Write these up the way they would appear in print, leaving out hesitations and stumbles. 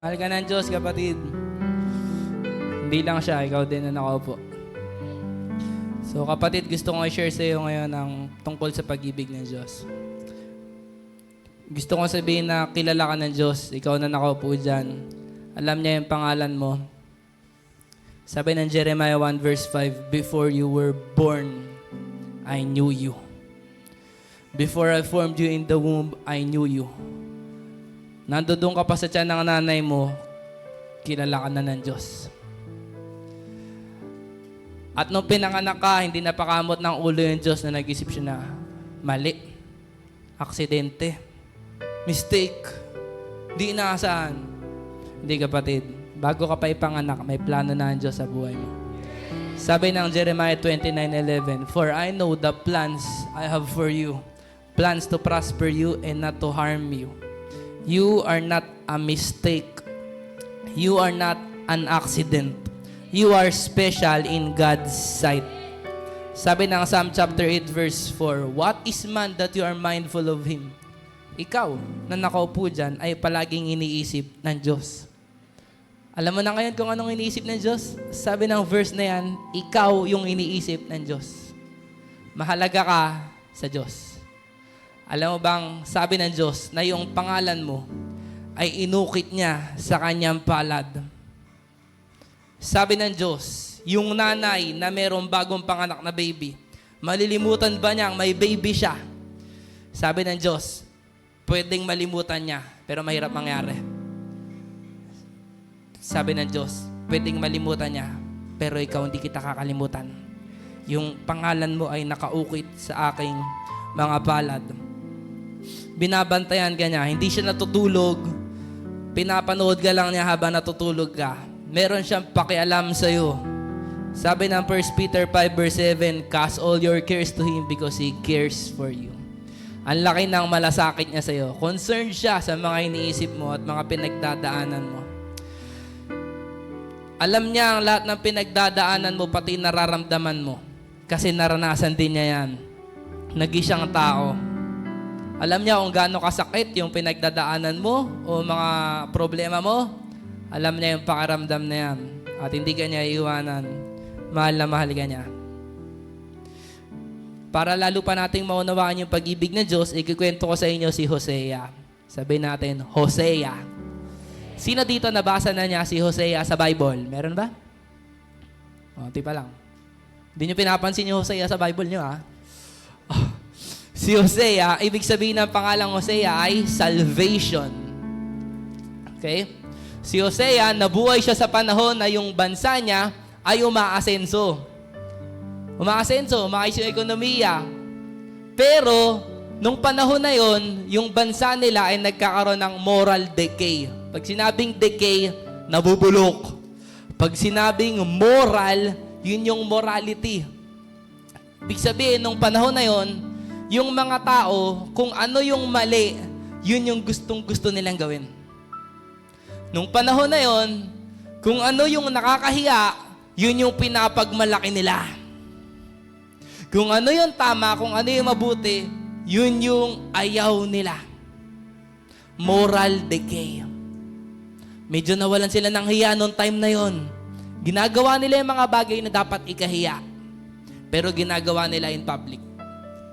Mahal ka ng Diyos, kapatid. Hindi lang siya, ikaw din na nakaupo. So kapatid, gusto kong i-share sa iyo ngayon ang tungkol sa pag-ibig ng Diyos. Gusto kong sabihin na kilala ka ng Diyos, ikaw na nakaupo dyan. Alam niya yung pangalan mo. Sabi ng Jeremiah 1 verse 5, "Before you were born, I knew you. Before I formed you in the womb, I knew you." Nandoon ka pa sa tiyan ng nanay mo, kilala ka na ng Diyos. At nung pinanganak ka, hindi napakamot ng ulo yung Diyos na nag-isip siya na mali, aksidente, mistake, di inaasahan. Hindi kapatid, bago ka pa ipanganak, may plano na ang Diyos sa buhay mo. Sabi ng Jeremiah 29:11, "For I know the plans I have for you, plans to prosper you and not to harm you. You are not a mistake. You are not an accident. You are special in God's sight." Sabi ng Psalm chapter 8 verse 4, "What is man that you are mindful of him?" Ikaw na nakaupo dyan ay palaging iniisip ng Diyos. Alam mo na ngayon kung anong iniisip ng Diyos? Sabi ng verse na yan, ikaw yung iniisip ng Diyos. Mahalaga ka sa Diyos. Alam mo bang sabi ng Diyos na yung pangalan mo ay inukit niya sa kanyang palad. Sabi ng Diyos, yung nanay na mayroong bagong panganak na baby, malilimutan ba niyang may baby siya? Sabi ng Diyos, pwedeng malimutan niya, pero mahirap mangyari. Sabi ng Diyos, pwedeng malimutan niya, pero ikaw hindi kita kakalimutan. Yung pangalan mo ay nakaukit sa aking mga palad. Binabantayan ka niya, hindi siya natutulog, pinapanood ka lang niya habang natutulog ka. Meron siyang pakialam sa iyo. Sabi ng 1 Peter 5 verse 7, "Cast all your cares to Him because He cares for you." Ang laki ng malasakit niya sa iyo. Concerned siya sa mga iniisip mo at mga pinagdadaanan mo. Alam niya ang lahat ng pinagdadaanan mo, pati nararamdaman mo. Kasi naranasan din niya yan. Nag-isang tao. Alam niya kung gaano kasakit yung pinagdadaanan mo o mga problema mo. Alam niya yung pakiramdam na yan. At hindi ka niya iiwanan. Mahal na mahal ka niya. Para lalo pa nating maunawaan yung pag-ibig ng Diyos, ikikwento ko sa inyo si Hosea. Sabihin natin, Hosea. Sino dito nabasa na niya si Hosea sa Bible? Meron ba? Di pa lang. Hindi niyo pinapansin yung Hosea sa Bible niyo, ha? Si Hosea, ibig sabihin ng pangalang Hosea ay salvation. Okay? Si Hosea, nabuhay siya sa panahon na yung bansa niya ay umaasenso. Umaayos yung ekonomiya. Pero, nung panahon na yon, yung bansa nila ay nagkakaroon ng moral decay. Pag sinabing decay, nabubulok. Pag sinabing moral, yun yung morality. Ibig sabihin, nung panahon na yon, yung mga tao, kung ano yung mali, yun yung gustong-gusto nilang gawin. Nung panahon na yon, kung ano yung nakakahiya, yun yung pinapagmalaki nila. Kung ano yung tama, kung ano yung mabuti, yun yung ayaw nila. Moral decay. Medyo nawalan sila ng hiya noong time na yon. Ginagawa nila yung mga bagay na dapat ikahiya. Pero ginagawa nila in public.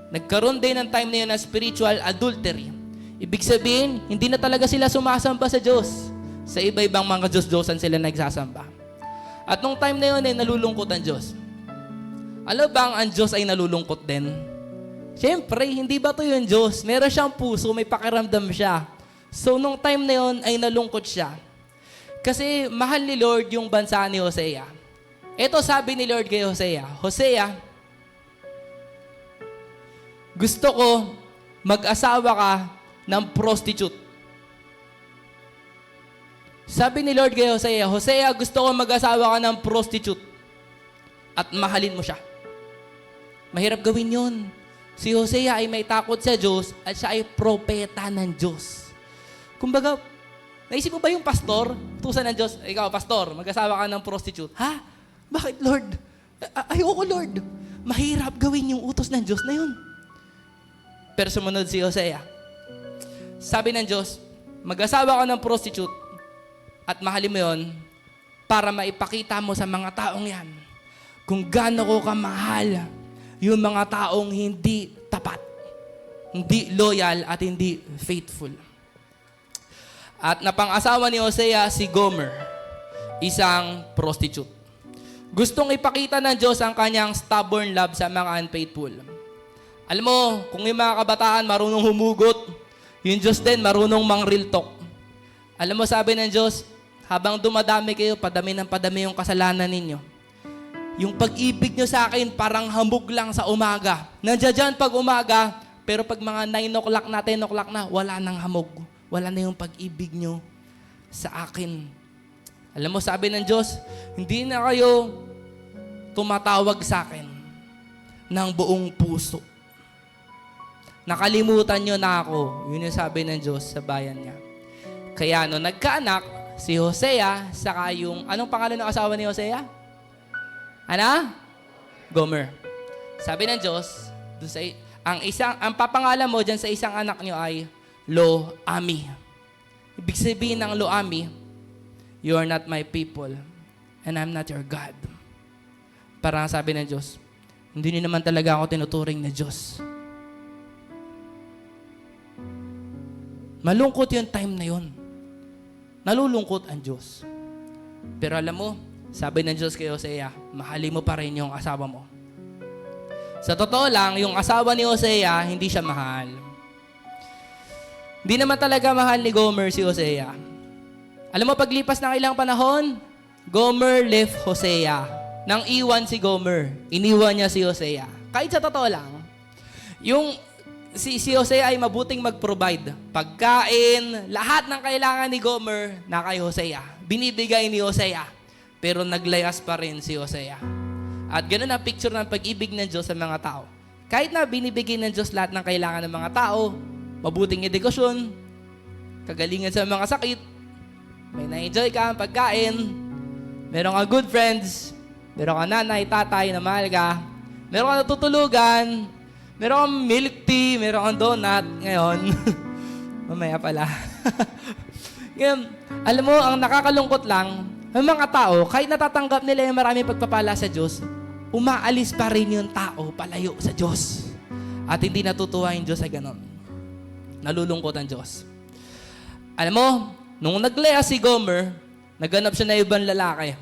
Nagkaroon din ng time na yun na spiritual adultery. Ibig sabihin, hindi na talaga sila sumasamba sa Diyos. Sa iba-ibang mga Diyos-Diyosan sila nagsasamba. At nung time na yun ay nalulungkot ang Diyos. Alam bang ang Diyos ay nalulungkot din? Siyempre, hindi ba ito yung Diyos? Meron siyang puso, may pakiramdam siya. So, nung time na yun ay nalungkot siya. Kasi mahal ni Lord yung bansa ni Hosea. Ito sabi ni Lord kay Hosea, Hosea, gusto ko mag-asawa ka ng prostitute. Sabi ni Lord kay Hosea, Hosea, gusto ko mag-asawa ka ng prostitute at mahalin mo siya. Mahirap gawin yun. Si Hosea ay may takot sa Diyos at siya ay propeta ng Diyos. Kumbaga, naisip mo ba yung pastor? Tusan ng Diyos, ikaw, pastor, mag-asawa ka ng prostitute. Ha? Bakit, Lord? Ayoko, Lord. Mahirap gawin yung utos ng Diyos na yun. Pero sumunod si Hosea. Sabi ng Diyos, mag-asawa ka ng prostitute at mahalin mo yon para maipakita mo sa mga taong yan kung gaano ko kamahal yung mga taong hindi tapat, hindi loyal at hindi faithful. At napang-asawa ni Hosea si Gomer, isang prostitute. Gustong ipakita ng Diyos ang kanyang stubborn love sa mga unfaithful. Alam mo, kung yung mga kabataan marunong humugot, yung Diyos din marunong mang-real talk. Alam mo, sabi ng Diyos, habang dumadami kayo, padami ng padami yung kasalanan ninyo. Yung pag-ibig nyo sa akin, parang hamog lang sa umaga. Nandiyan dyan pag umaga, pero pag mga 9 o'clock na, 10 o'clock na, wala nang hamog. Wala na yung pag-ibig nyo sa akin. Alam mo, sabi ng Diyos, hindi na kayo tumatawag sa akin ng buong puso. Nakalimutan nyo na ako. Yun yung sabi ng Diyos sa bayan niya. Kaya nagkaanak, si Hosea, saka yung, anong pangalan ng asawa ni Hosea? Ana? Gomer. Sabi ng Diyos, ang papangalan mo dyan sa isang anak niyo ay Lo-Ami. Ibig sabihin ng Lo-Ami, you are not my people, and I'm not your God. Parang sabi ng Diyos, hindi niyo naman talaga ako tinuturing na Diyos. Malungkot yung time na yun. Nalulungkot ang Diyos. Pero alam mo, sabi ng Diyos kay Hosea, mahalin mo pa rin yung asawa mo. Sa totoo lang, yung asawa ni Hosea, hindi siya mahal. Hindi naman talaga mahal ni Gomer si Hosea. Alam mo, paglipas ng ilang panahon, Gomer left Hosea. Nang iwan si Gomer, iniwan niya si Hosea. Kahit sa totoo lang, si Hosea ay mabuting mag-provide. Pagkain, lahat ng kailangan ni Gomer na kay Hosea. Binibigay ni Hosea. Pero naglayas pa rin si Hosea. At ganoon ang picture ng pag-ibig ng Diyos sa mga tao. Kahit na binibigay ng Diyos lahat ng kailangan ng mga tao, mabuting edukasyon, kagalingan sa mga sakit, may na-enjoy ka ang pagkain, meron ka good friends, meron ka nanay, tatay na mahal ka, meron ka natutulugan, meron kang milk tea, meron kang donut. Ngayon, mamaya pala. Ngayon, alam mo, ang nakakalungkot lang, ang mga tao, kahit natatanggap nila yung maraming pagpapala sa Diyos, umaalis pa rin yung tao palayo sa Diyos. At hindi natutuwa yung Diyos sa ganon. Nalulungkot ang Diyos. Alam mo, nung naglaya si Gomer, naganap siya na ibang lalaki.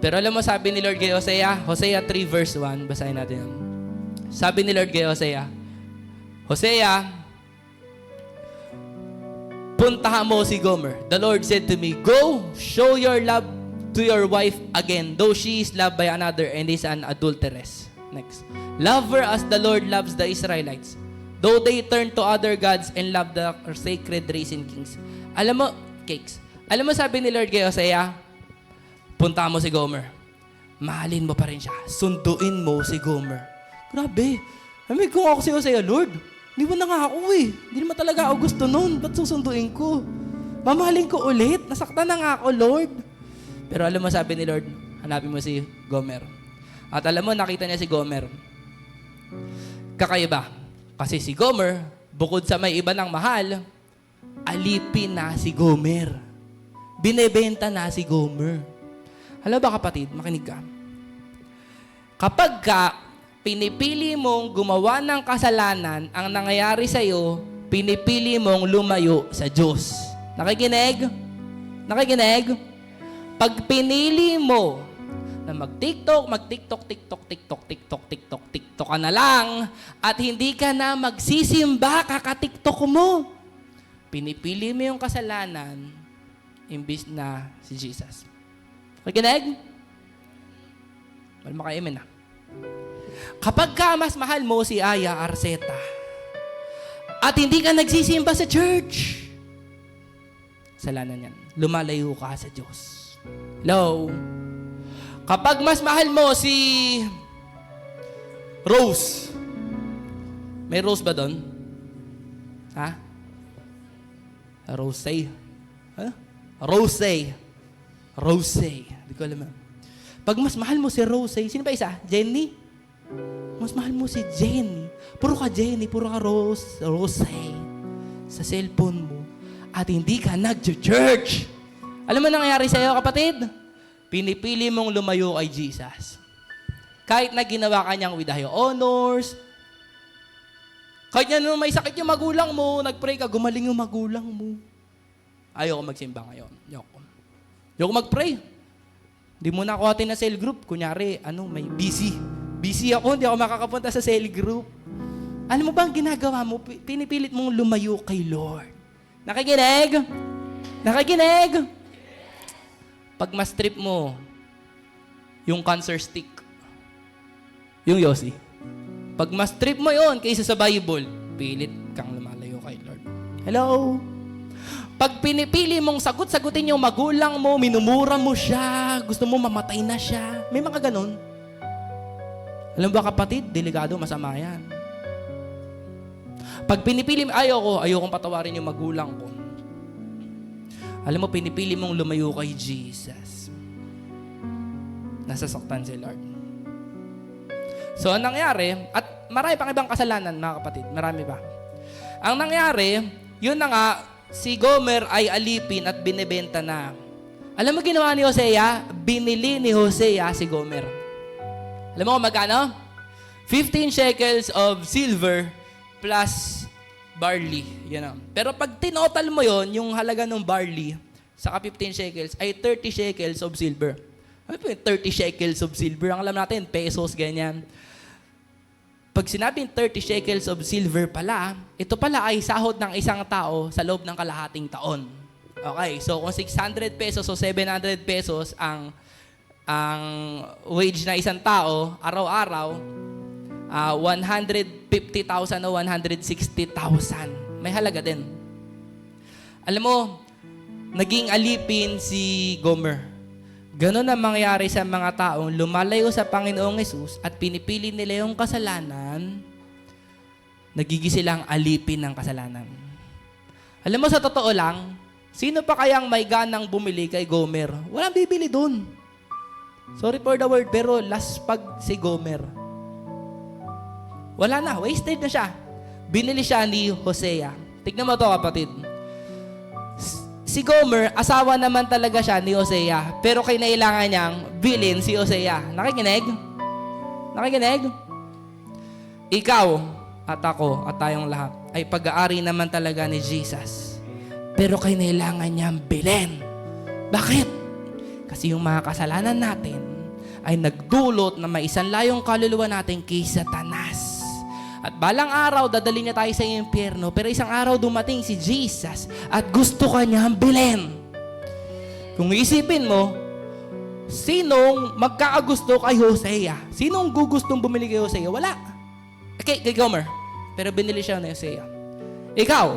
Pero alam mo, sabi ni Lord kay Hosea, Hosea 3 verse 1, basahin natin yun. Sabi ni Lord kay Hosea, Hosea, puntahan mo si Gomer. The Lord said to me, go, show your love to your wife again, though she is loved by another and is an adulteress. Next. Love her as the Lord loves the Israelites, though they turn to other gods and love the sacred raisin kings. Alam mo, cakes. Alam mo sabi ni Lord kay Hosea, puntahan mo si Gomer. Mahalin mo pa rin siya. Sunduin mo si Gomer. Grabe. Amin kung ako si Hosea, Lord, hindi mo na nga ako eh. Hindi naman talaga ako gusto nun. Ba't susunduin ko? Mamahalin ko ulit. Nasaktan na nga ako, Lord. Pero alam mo, sabi ni Lord, hanapin mo si Gomer. At alam mo, nakita niya si Gomer. Kakaiba. Kasi si Gomer, bukod sa may iba ng mahal, alipin na si Gomer. Binebenta na si Gomer. Alam ba kapatid, makinig ka. Kapag ka pinipili mong gumawa ng kasalanan, ang nangyayari sa'yo, pinipili mong lumayo sa Diyos. Nakikinig? Nakikinig? Pag pinili mo na mag-TikTok ka na lang, at hindi ka na magsisimba, kaka-TikTok mo, pinipili mo yung kasalanan, imbis na si Jesus. Nakikinig? Malma kayo, amen na. Kapag ka mas mahal mo si Aya Arceta at hindi ka nagsisimba sa church, kasalanan yan. Lumalayo ka sa Diyos. Hello? Kapag mas mahal mo si Rose, may Rose ba doon? Ha? Rose. Ha? Rose. Hindi ko alam. Pag mas mahal mo si Rose, sino ba isa? Jenny? Mas mahal mo si Jenny. Puro ka Jenny, puro ka Rose. Sa cellphone mo. at hindi ka nag-church. Alam mo nangyayari sa'yo, kapatid? Pinipili mong lumayo kay Jesus. Kahit na ginawa ka niyang with high honors, kahit na may sakit yung magulang mo, nag-pray ka, gumaling yung magulang mo. Ayoko magsimba ngayon. Ayoko mag-pray. Hindi mo na ako atin na cell group. Kunyari, may busy. Busy ako, hindi ako makakapunta sa cell group. Alam mo ba ang ginagawa mo? Pinipilit mong lumayo kay Lord. Nakikinig? Nakikinig? Pag mas-trip mo, yung cancer stick, yung Yossi, pag mas trip mo yon kaysa sa Bible, pilit kang lumalayo kay Lord. Hello? Pag pinipili mong sagutin yung magulang mo, minumura mo siya, gusto mo mamatay na siya, may mga ganon. Alam ba kapatid, delikado, masama yan. Pag pinipili, ayokong patawarin yung magulang ko. Alam mo, pinipili mong lumayo kay Jesus. Nasasaktan si Lord. So, ang nangyari, at marami pang ibang kasalanan, mga kapatid. Marami pa. Ang nangyari, yun na nga, si Gomer ay alipin at binibenta na. Alam mo ginawa ni Hosea? Binili ni Hosea si Gomer. Alam mo kung magkano? 15 shekels of silver plus barley. Yan. Pero pag tinotal mo yon, yung halaga ng barley, saka 15 shekels, ay 30 shekels of silver. Ano po yung 30 shekels of silver? Ang alam natin, pesos, ganyan. Pag sinabing 30 shekels of silver pala, ito pala ay sahod ng isang tao sa loob ng kalahating taon. Okay, so kung 600 pesos o 700 pesos ang wage na isang tao, araw-araw, 150,000 o 160,000. May halaga din. Alam mo, naging alipin si Gomer. Ganon ang mangyayari sa mga taong lumalayo sa Panginoong Hesus at pinipili nila yung kasalanan, nagiging silang alipin ng kasalanan. Alam mo, sa totoo lang, sino pa kayang may ganang bumili kay Gomer? Walang bibili dun. Sorry for the word, pero last pag si Gomer. Wala na, wasted na siya. Binili siya ni Hosea. Tignan mo to, kapatid. Si Gomer, asawa naman talaga siya ni Hosea, pero kinailangan niyang bilhin si Hosea. Nakikinig? Nakikinig? Ikaw at ako at tayong lahat ay pag-aari naman talaga ni Jesus, pero kinailangan niyang bilhin. Bakit? Kasi yung mga kasalanan natin ay nagdulot na may isanlayong kaluluwa natin kay Satanas. At balang araw, dadali niya tayo sa impyerno. Pero isang araw dumating si Jesus at gusto ka niyang bilhin. Kung isipin mo, sinong magkakagusto kay Hosea? Sinong gugustong bumili kay Hosea? Wala. Okay, kay Gomer. Pero binili siya ni Hosea. Ikaw,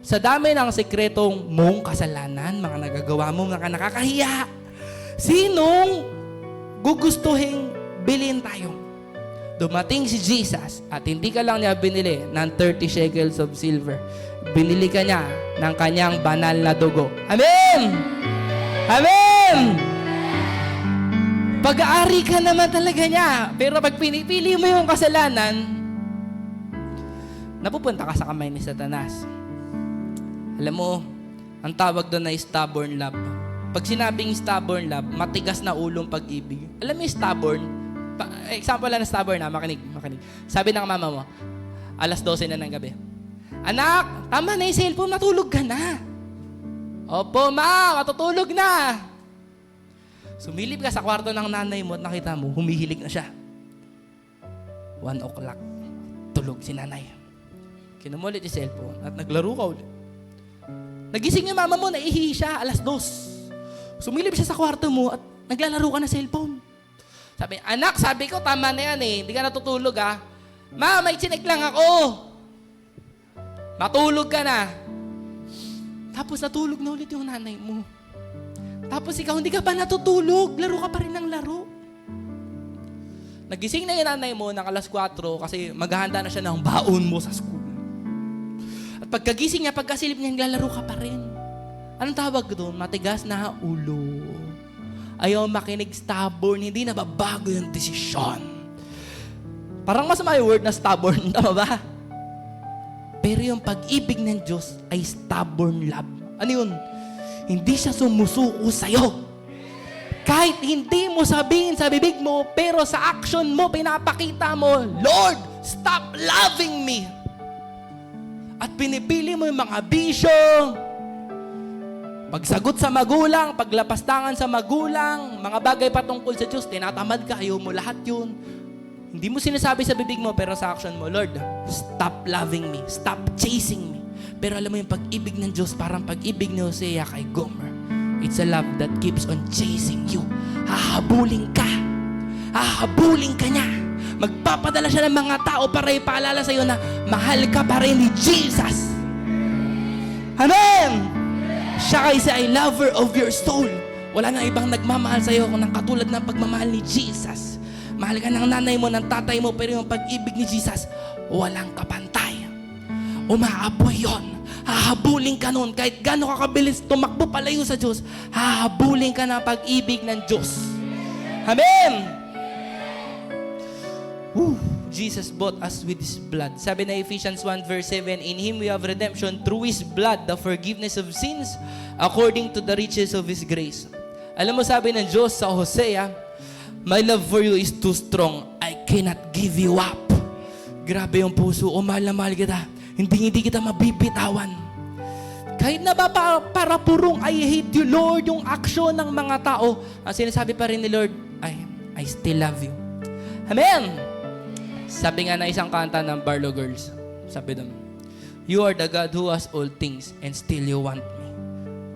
sa dami ng sekretong mong kasalanan, mga nagagawa mo, mga nakakahiya, sinong gugustuhin bilhin tayo? Dumating si Jesus at hindi ka lang niya binili ng 30 shekels of silver. Binili ka niya ng kanyang banal na dugo. Amen! Amen! Pag-aari ka naman talaga niya. Pero pag pinipili mo yung kasalanan, napupunta ka sa kamay ni Satanas. Alam mo, ang tawag doon ay stubborn love. Pag sinabing stubborn love, matigas na ulong pag-ibig. Alam mo yung stubborn? Example lang na stubborn na, makinig. Sabi ng mama mo, alas 12 na ng gabi. Anak, tama na yung cellphone, matulog ka na. Opo, ma, matutulog na. Sumilip ka sa kwarto ng nanay mo at nakita mo, humihilig na siya. 1 o'clock, tulog si nanay. Kinumulit yung cellphone at naglaro ka ulit. Nagising yung mama mo, naihihi siya, alas 2. Sumilip siya sa kwarto mo at naglalaro ka na cellphone. Sabi, anak, sabi ko, tama na yan eh. Hindi ka natutulog ah. Ma, may chinek lang ako. Matulog ka na. Tapos natulog na ulit yung nanay mo. Tapos ikaw, hindi ka pa natutulog. Laro ka pa rin ng laro. Nagising na yung nanay mo ng alas 4 kasi maghahanda na siya ng baon mo sa school. At pagkagising niya, pagkasilip niya, naglalaro ka pa rin. Anong tawag doon? Matigas na ulo. Ayaw makinig, stubborn, hindi nababago yung desisyon. Parang masama yung word na stubborn, tama ba? Pero yung pag-ibig ng Diyos ay stubborn love. Ano yun? Hindi siya sumusuko sa'yo. Kahit hindi mo sabihin sa bibig mo, pero sa action mo, pinapakita mo, Lord, stop loving me. At pinipili mo yung mga bisyo, pagsagot sa magulang, paglapastangan sa magulang, mga bagay patungkol sa Diyos, tinatamad ka, ayaw mo lahat yun. Hindi mo sinasabi sa bibig mo, pero sa action mo, Lord, stop loving me, stop chasing me. Pero alam mo yung pag-ibig ng Diyos, parang pag-ibig ni Hosea kay Gomer. It's a love that keeps on chasing you. Hahabulin ka. Hahabulin ka niya. Magpapadala siya ng mga tao para ipaalala sa iyo na mahal ka pa rin ni Jesus. Amen! Siya kasi ay lover of your soul. Wala na ibang nagmamahal sa iyo kung ng katulad ng pagmamahal ni Jesus. Mahal ka ng nanay mo, ng tatay mo, pero yung pag-ibig ni Jesus, walang kapantay. Umaapoy yun. Hahabulin ka nun. Kahit gano'n ka kabilis tumakbo palayo sa Diyos, hahabulin ka ng pag-ibig ng Diyos. Amen! Woo! Jesus bought us with His blood. Sabi na Ephesians 1 verse 7, in Him we have redemption through His blood, the forgiveness of sins, according to the riches of His grace. Alam mo, sabi ng Diyos sa Hosea, my love for you is too strong. I cannot give you up. Grabe yung puso. O mahal na mahal kita. Hindi kita mabibitawan. Kahit na ba para purong I hate you, Lord, yung aksyon ng mga tao, ang sinasabi pa rin ni Lord, I still love you. Amen! Sabi nga na isang kanta ng Barlow Girls, sabi doon, you are the God who has all things and still you want me.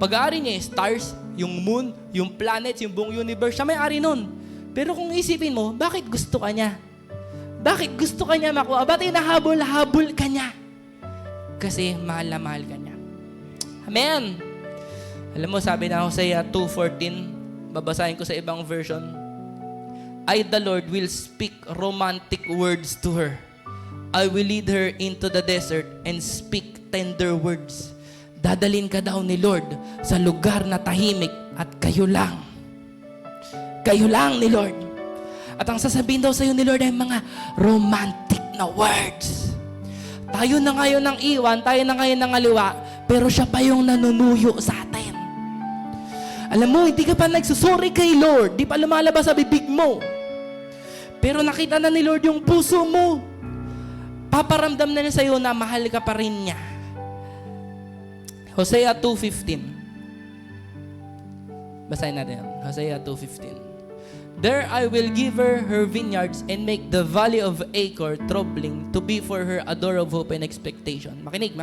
Pag-aari niya yung stars, yung moon, yung planets, yung buong universe, siya may-ari nun. Pero kung isipin mo, bakit gusto ka niya? Bakit gusto ka niya makuha? Bakit hinahabol-habol ka niya? Kasi mahal na mahal ka niya. Amen! Alam mo, sabi na Hosea 2:14, babasahin ko sa ibang version, I, the Lord, will speak romantic words to her. I will lead her into the desert and speak tender words. Dadalin ka daw ni Lord sa lugar na tahimik at kayo lang. Kayo lang ni Lord. At ang sasabihin daw sa'yo ni Lord ay mga romantic na words. Tayo na ngayon ng iwan, tayo na ngayon ng aliwa, pero siya pa yung nanunuyo sa atin. Alam mo, hindi ka pa nagsusuri kay Lord, di pa lumalabas sa bibig mo. Pero nakita na ni Lord yung puso mo. Paparamdam na niya sa'yo na mahal ka pa rin niya. Hosea 2:15. Basahin natin yan. Hosea 2:15. There I will give her vineyards and make the valley of Achor troubling to be for her a door of hope and expectation. Makinig.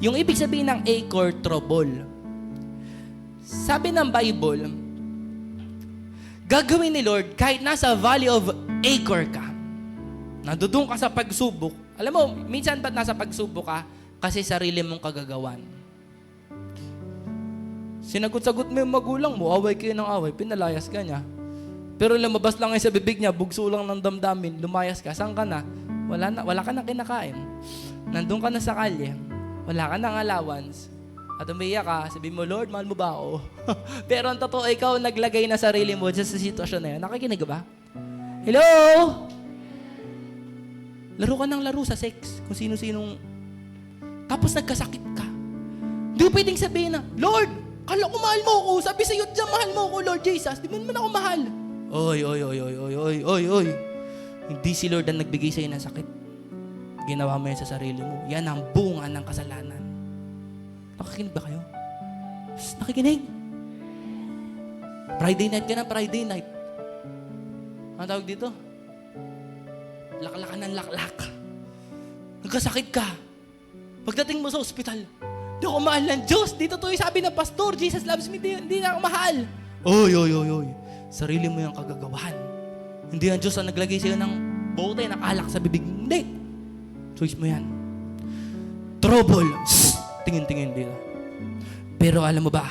Yung ibig sabihin ng Achor, trouble. Sabi ng Bible, gagawin ni Lord kahit nasa valley of Achor ka, nandoon ka sa pagsubok. Alam mo, minsan ba't nasa pagsubok ka? Kasi sarili mong kagagawan. Sinagot-sagot mo yung magulang mo, away kayo ng away, pinalayas ka niya. Pero lumabas lang ngayon sa bibig niya, bugso lang ng damdamin, lumayas ka, saan ka na? Wala ka na kinakain. Nandun ka na sa kalye, wala ka ng allowance, at umiyak ka, sabihin mo, Lord, mahal mo ba ako? Pero ang totoo, ikaw naglagay na sarili mo sa sitwasyon na yun. Nakikinig ka ba? Hello? Laro ka ng laro sa sex, kung sino-sinong, tapos nagkasakit ka. Di mo pwedeng sabihin na, Lord, kala ko mahal mo ako, sabi sa'yo dyan, mahal mo ako, Lord Jesus, di mo naman ako mahal. Oy. Hindi si Lord ang nagbigay sa'yo ng sakit. Ginawa mo yan sa sarili mo. Yan ang bunga ng kasalanan. Nakikinig ba kayo? Nakikinig? Friday night ka na, Friday night. Ano tawag dito? Laklakan ng laklak. Nagkasakit ka. Pagdating mo sa ospital, di ako mahal ng Diyos. Dito to yung sabi ng pastor, Jesus loves me, hindi na ako mahal. Oy. Sarili mo yung kagagawan. Hindi ang Diyos ang naglagay sa'yo ng bote, ng alak sa bibig. Hindi. Choice mo yan. Trouble. Tingin dito. Pero alam mo ba,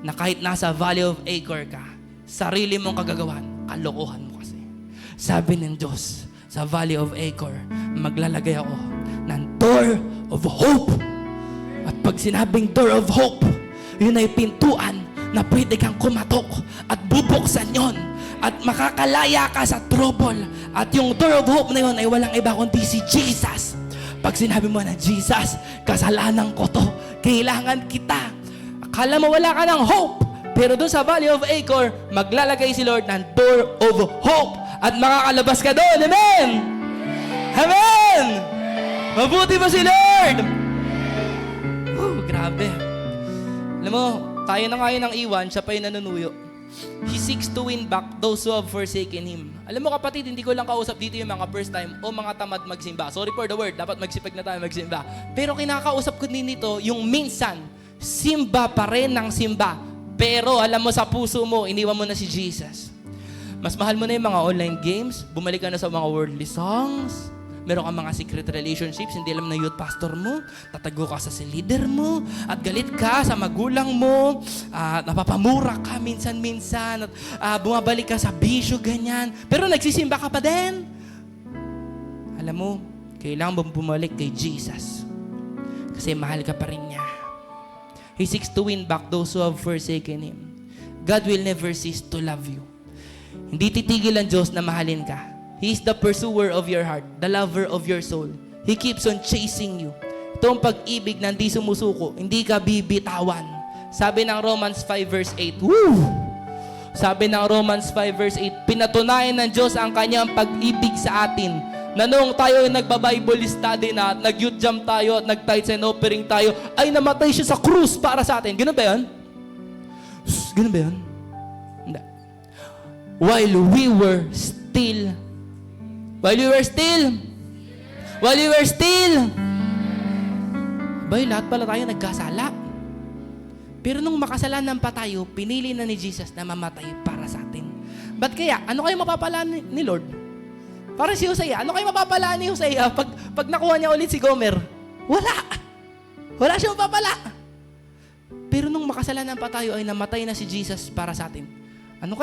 na kahit nasa Valley of Achor ka, sarili mong kagagawan, kalokohan mo kasi. Sabi ng Diyos, sa Valley of Achor, maglalagay ako ng door of hope. At pag sinabing door of hope, yun ay pintuan na pwede kang kumatok at bubuksan yon at makakalaya ka sa trouble. At yung door of hope na yun ay walang iba kundi si Jesus. Pag sinabi mo na, Jesus, kasalanan ko to, Kailangan kita. Akala mo wala ka ng hope. Pero doon sa Valley of Achor, maglalagay si Lord ng door of hope. At makakalabas ka doon. Amen! Amen! Mabuti ba si Lord? Grabe. Alam mo, tayo na ngayon ang iwan, siya pa yung nanunuyo. He seeks to win back those who have forsaken Him. Alam mo kapatid, hindi ko lang kausap dito yung mga first time o mga tamad magsimba. Sorry for the word, dapat magsipag na tayo magsimba. Pero kinakausap ko din dito, yung minsan, simba pa rin ng simba. Pero alam mo sa puso mo, iniwan mo na si Jesus. Mas mahal mo na yung mga online games, bumalik ka na sa mga worldly songs, meron kang mga secret relationships, hindi alam na youth pastor mo, tatago ka sa leader mo, at galit ka sa magulang mo, napapamura ka minsan-minsan, at bumabalik ka sa bisyo, ganyan. Pero nagsisimba ka pa din. Alam mo, kailangan mong bumalik kay Jesus. Kasi mahal ka pa rin niya. He seeks to win back those who have forsaken Him. God will never cease to love you. Hindi titigil ang Diyos na mahalin ka. He is the pursuer of your heart, the lover of your soul. He keeps on chasing you. Ito ang pag-ibig na hindi sumusuko, hindi ka bibitawan. Sabi ng Romans 5 verse 8, woo! Sabi ng Romans 5 verse 8, pinatunayan ng Diyos ang kanyang pag-ibig sa atin, na noong tayo ay nagba-Bible study na at nag-youth jump tayo at nag-tithes and offering tayo, ay namatay siya sa krus para sa atin. Ganun ba yan? Ganun ba yan? Hindi. While we were still bay, lahat pala tayo nagkasala. Pero nung makasalanan pa tayo, pinili na ni Jesus na mamatay para sa atin. Ba't kaya? Ano kayo mapapala ni Lord? Para si Hosea, ano kayo mapapala ni Hosea pag nakuha niya ulit si Gomer? Wala siya mapapala. Pero nung makasalanan pa tayo ay namatay na si Jesus para sa atin. Ano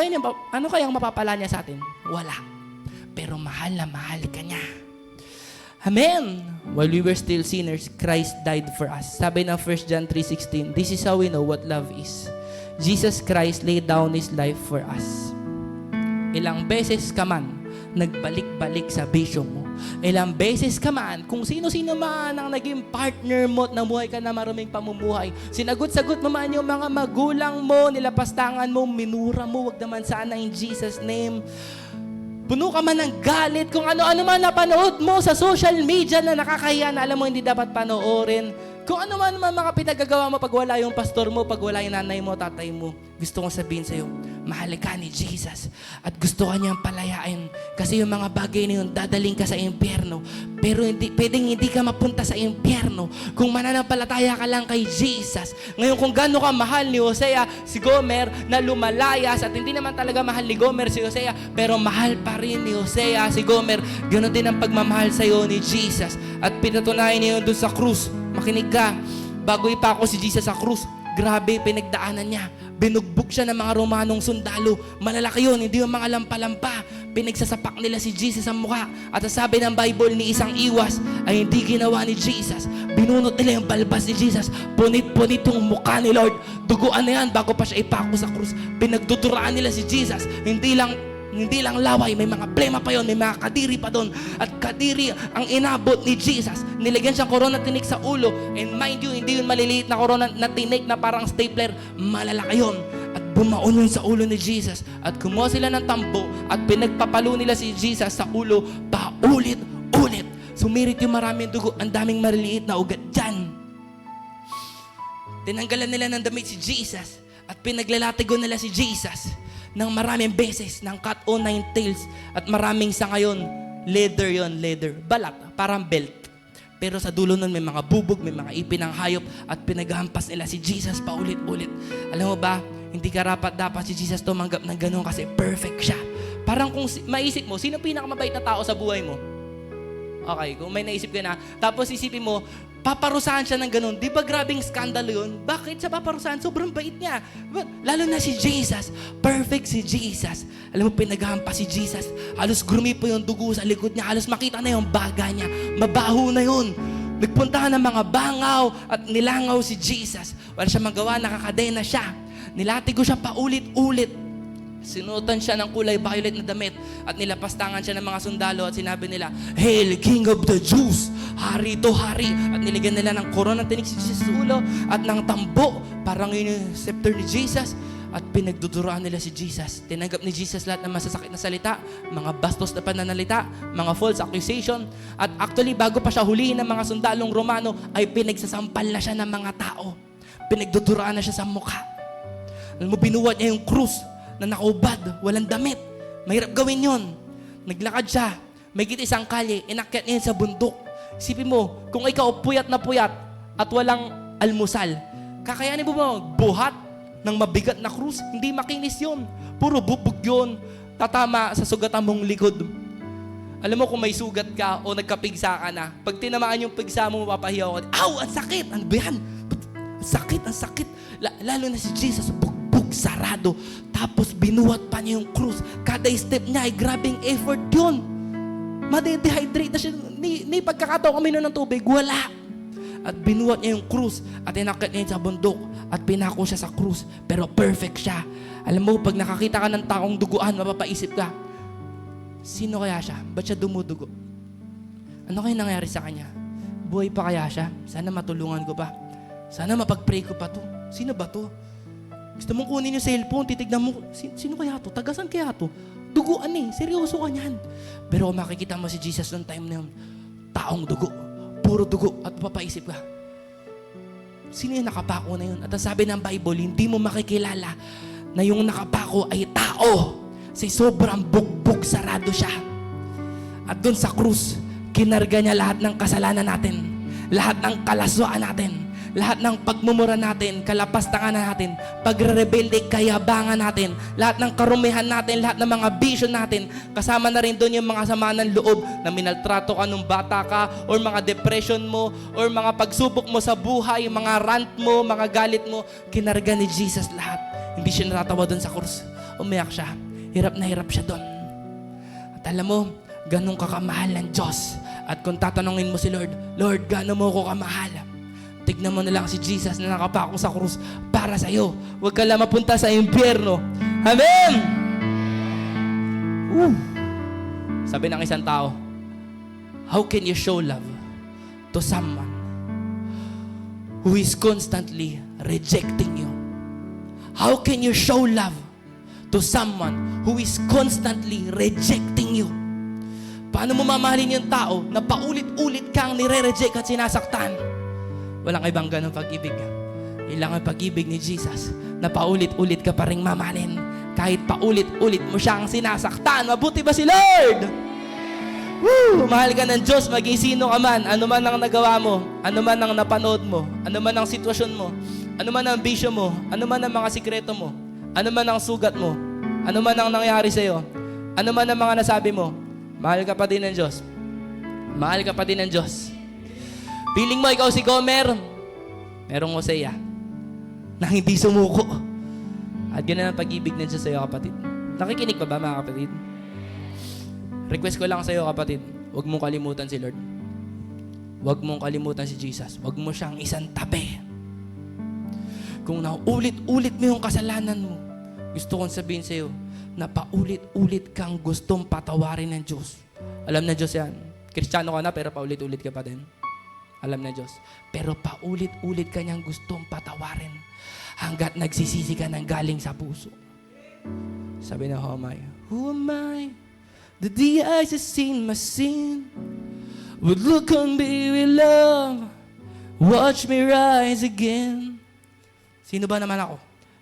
kayang mapapala niya sa atin? Wala. Pero mahal na mahal ka niya. Amen! While we were still sinners, Christ died for us. Sabi ng 1 John 3:16, this is how we know what love is. Jesus Christ laid down His life for us. Ilang beses ka man nagbalik-balik sa bisyo mo. Ilang beses ka man, kung sino-sino man ang naging partner mo at namuhay ka na maruming pamumuhay, sinagot-sagot mo man yung mga magulang mo, nilapastangan mo, minura mo, wag naman sana in Jesus' name. Puno ka man ng galit kung ano-ano man napanood mo sa social media na nakakahiya na alam mo hindi dapat panoorin. Kung ano man mga pinagagawa mo pag wala yung pastor mo, pag wala yung nanay mo, tatay mo. Gusto kong sabihin sa'yo, mahal ka ni Jesus at gusto ka niyang palayain kasi yung mga bagay na yun, dadaling ka sa impyerno. Pero pwedeng hindi ka mapunta sa impyerno kung mananampalataya ka lang kay Jesus. Ngayon kung gaano ka mahal ni Hosea, si Gomer na lumalayas at hindi naman talaga mahal ni Gomer si Hosea, pero mahal pa rin ni Hosea si Gomer. Ganon din ang pagmamahal sa'yo ni Jesus. At pinatunayan niya yun doon sa krus. Makinig ka, bago ipako si Jesus sa krus, grabe pinagdaanan niya. Binugbog siya ng mga Romanong sundalo. Malalaki yun, hindi yung mga lampa-lampa. Pinagsasapak nila si Jesus sa mukha. At sabi ng Bible ni isang iwas ay hindi ginawa ni Jesus. Binunot nila yung balbas ni Jesus. Punit-punit yung mukha ni Lord. Duguan na yan bago pa siya ipako sa krus. Pinagduduraan nila si Jesus. Hindi lang laway, may mga plema pa yon, may mga kadiri pa doon. At kadiri ang inabot ni Jesus. Nilagyan siyang korona tinik sa ulo. And mind you, hindi yun maliliit na korona na tinik na parang stapler. Malalaki yun. At bumaon yun sa ulo ni Jesus. At kumuha sila ng tambo at pinagpapalo nila si Jesus sa ulo paulit-ulit. Sumirit yung maraming dugo. Ang daming maliliit na ugat dyan. Tinanggalan nila ng damit si Jesus. At pinaglalatigo nila si Jesus ng maraming beses, ng cut o 9 tails, at maraming sa ngayon, leather, balat, parang belt. Pero sa dulo nun may mga bubog, may mga ipin ng hayop, at pinaghampas nila si Jesus paulit-ulit. Alam mo ba, hindi dapat si Jesus tumanggap ng ganun kasi perfect siya. Parang kung maisip mo, sino pinakamabait na tao sa buhay mo? Okay, kung may naisip ka na, tapos isipin mo, paparusahan siya ng ganun. Di ba grabing skandalo yun? Bakit siya paparusahan? Sobrang bait niya. Lalo na si Jesus. Perfect si Jesus. Alam mo, pinaghampas si Jesus. Halos grumipo yung dugo sa likod niya. Halos makita na yung baga niya. Mabaho na yun. Nagpuntahan ng mga bangaw at nilangaw si Jesus. Wala siya magawa, nakakadena siya. Nilatigo siya paulit-ulit. Sinuotan siya ng kulay violet na damit at nilapastangan siya ng mga sundalo at sinabi nila, "Hail, King of the Jews! Hari to hari!" At niligyan nila ng korona ng tinik si Jesus sa ulo at ng tambo, parang yun yung scepter ni Jesus. At pinagduduroan nila si Jesus. Tinanggap ni Jesus lahat ng masasakit na salita, mga bastos na pananalita, mga false accusation. At actually, bago pa siya hulihin ng mga sundalong Romano, ay pinagsasampal na siya ng mga tao. Pinagduduroan na siya sa mukha. Alam mo, binuwat niya yung krus na nakaubad, walang damit. Mahirap gawin yun. Naglakad siya, may isang kalye, inakyat niya sa bundok. Isipin mo, kung ikaw puyat na puyat at walang almusal, kakayanin mo ba buhat ng mabigat na krus? Hindi makinis yun. Puro bubog yun. Tatama sa sugatan mong likod. Alam mo kung may sugat ka o nagkapigsa ka na, pag tinamaan yung pigsa mo, mapapahiyaw ka. Aw! Ang sakit! Ano ba yan? Ang sakit! Ang sakit! Lalo na si Jesus, bugbog, sarado. Tapos binuhat pa niya yung krus. Kada step niya ay grabing effort yun. Made-dehydrate na siya. Ni pagkakataon kami ng tubig, wala. At binuhat niya yung krus at inakyat niya sa bundok at pinako siya sa krus. Pero perfect siya. Alam mo, pag nakakita ka ng taong duguan, mapapaisip ka, sino kaya siya? Ba't siya dumudugo? Ano kaya nangyari sa kanya? Buhay pa kaya siya? Sana matulungan ko pa. Sana mapag-pray ko pa to. Sino ba to? Gusto mong kunin yung cellphone, titignan mo, sino kaya to? Tagasan kaya to? Duguan eh. Seryoso ka niyan. Pero kung makikita mo si Jesus noong time na yun, taong dugo. Puro dugo at papaisip ka, sino yung nakapako na yun? At ang sabi ng Bible, hindi mo makikilala na yung nakapako ay tao. Kasi sobrang bugbog, sarado siya. At doon sa krus, kinarga niya lahat ng kasalanan natin, lahat ng kalaswaan natin, lahat ng pagmumura natin, kalapastangan natin, pagre-rebelde, kayabangan natin, lahat ng karumihan natin, lahat ng mga vision natin. Kasama na rin doon yung mga sama ng loob na minaltrato ka nung bata ka, or mga depression mo, or mga pagsubok mo sa buhay, mga rant mo, mga galit mo. Kinarga ni Jesus lahat. Hindi siya natatawa doon sa krus. Umiyak siya. Hirap na hirap siya doon. At alam mo, ganun ka kamahal ng Diyos. At kung tatanungin mo si Lord, Lord, gano'n mo ko kamahal? Tignan mo na lang si Jesus na nakapako sa krus para sa iyo. Huwag ka lang mapunta sa impyerno. Amen! Sabi ng isang tao, how can you show love to someone who is constantly rejecting you? How can you show love to someone who is constantly rejecting you? Paano mo mamahalin yung tao na paulit-ulit kang nire-reject at sinasaktan? Walang ibang ganong pag-ibig. Ilang ang pag-ibig ni Jesus na paulit-ulit ka pa rin mamahalin. Kahit paulit-ulit mo siyang sinasaktan. Mabuti ba si Lord? Woo! Mahal ka ng Diyos, maging sino ka man. Ano man ang nagawa mo, ano man ang napanood mo, ano man ang sitwasyon mo, ano man ang bisyo mo, ano man ang mga sikreto mo, ano man ang sugat mo, ano man ang nangyari sa'yo, ano man ang mga nasabi mo, mahal ka pa din ng Diyos. Mahal ka pa din ng Diyos. Piling mo ikaw si Gomer, merong Hosea na hindi sumuko. At ganun ang pag-ibig ng Diyos sa'yo, kapatid. Nakikinig pa ba, mga kapatid? Request ko lang sa'yo, kapatid, huwag mong kalimutan si Lord. Huwag mong kalimutan si Jesus. Huwag mo siyang isang tabi. Kung naulit-ulit mo yung kasalanan mo, gusto kong sabihin sa'yo na paulit-ulit kang gustong patawarin ng Diyos. Alam na Diyos yan. Kristiyano ka na, pero paulit-ulit ka pa din. Alam na Diyos. Pero paulit-ulit ka niyang gustong patawarin hanggat nagsisisi ka ng galing sa puso. Sabi na, who am I? The day I have seen my sin would look on me with love. Watch me rise again. Sino ba naman ako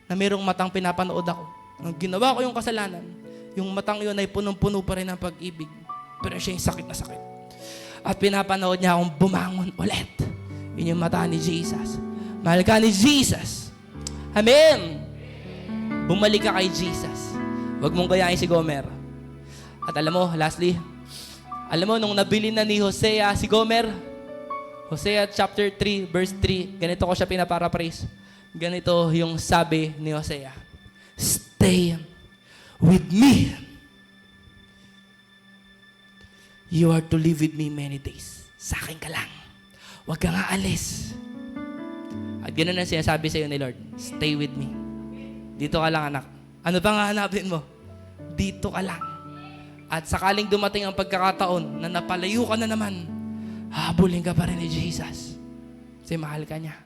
na mayroong matang pinapanood ako? Nung ginawa ko yung kasalanan, yung matang yun ay punong-puno pa rin ng pag-ibig. Pero siya yung sakit na sakit. At pinapanood niya akong bumangon ulit. Yun yung mata ni Jesus. Mahal ka ni Jesus. Amen! Bumalik ka kay Jesus. Huwag mong gayahin si Gomer. At alam mo, lastly, alam mo, nung nabili na ni Hosea si Gomer, Hosea chapter 3, verse 3, ganito ko siya pinaparaphrase. Ganito yung sabi ni Hosea. Stay with me. You are to live with me many days. Sa akin ka lang. Huwag kang aalis. At ganoon ang sinasabi sa iyo ni Lord. Stay with me. Dito ka lang, anak. Ano bang hahanapin mo? Dito ka lang. At sakaling dumating ang pagkakataon na napalayo ka na naman, habulin ka pa rin ni Jesus. Kasi mahal ka niya.